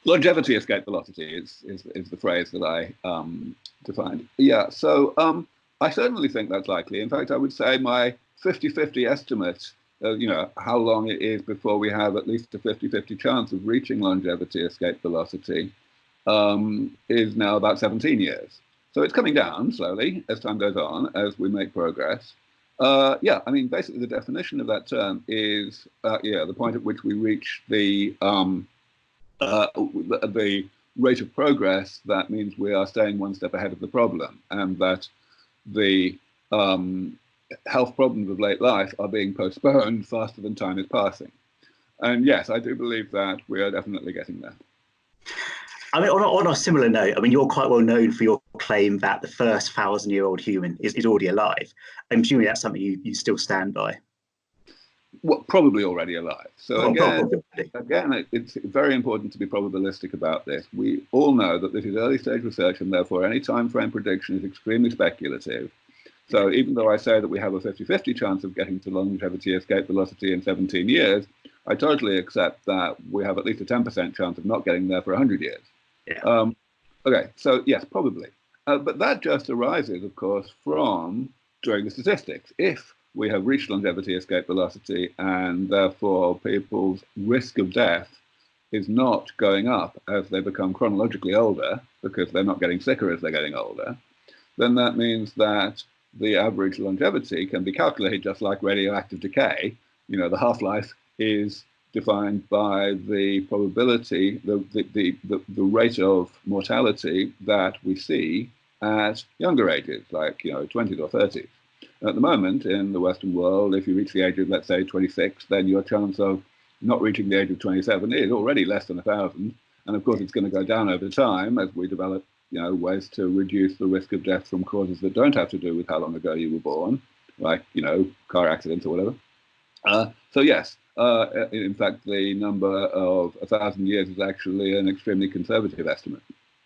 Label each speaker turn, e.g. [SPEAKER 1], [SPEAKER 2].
[SPEAKER 1] Longevity escape velocity is the phrase that I defined. Yeah, so I certainly think that's likely. In fact, I would say my 50-50 estimate, how long it is before we have at least a 50-50 chance of reaching longevity escape velocity is now about 17 years. So it's coming down slowly as time goes on, as we make progress. Yeah, I mean, basically the definition of that term is, the point at which we reach the rate of progress that means we are staying one step ahead of the problem, and that the health problems of late life are being postponed faster than time is passing. And yes, I do believe that we are definitely getting there.
[SPEAKER 2] I mean, on a similar note, I mean, you're quite well known for your claim that the first 1,000-year-old human is already alive. I'm assuming that's something you still stand by.
[SPEAKER 1] Well, probably already alive. So again, it's very important to be probabilistic about this. We all know that this is early stage research, and therefore any time frame prediction is extremely speculative. So even though I say that we have a 50-50 chance of getting to longevity escape velocity in 17 years, I totally accept that we have at least a 10% chance of not getting there for 100 years.
[SPEAKER 2] Yeah.
[SPEAKER 1] Okay, so yes, probably. But that just arises, of course, from doing the statistics. If we have reached longevity escape velocity, and therefore people's risk of death is not going up as they become chronologically older, because they're not getting sicker as they're getting older, then that means that the average longevity can be calculated just like radioactive decay. The half-life is defined by the probability, the rate of mortality that we see at younger ages, like 20s or 30s. At the moment, in the Western world, if you reach the age of, let's say, 26, then your chance of not reaching the age of 27 is already less than 1,000. And of course, it's going to go down over time as we develop, ways to reduce the risk of death from causes that don't have to do with how long ago you were born, like, car accidents or whatever. So yes, in fact, the number of 1,000 years is actually an extremely conservative estimate.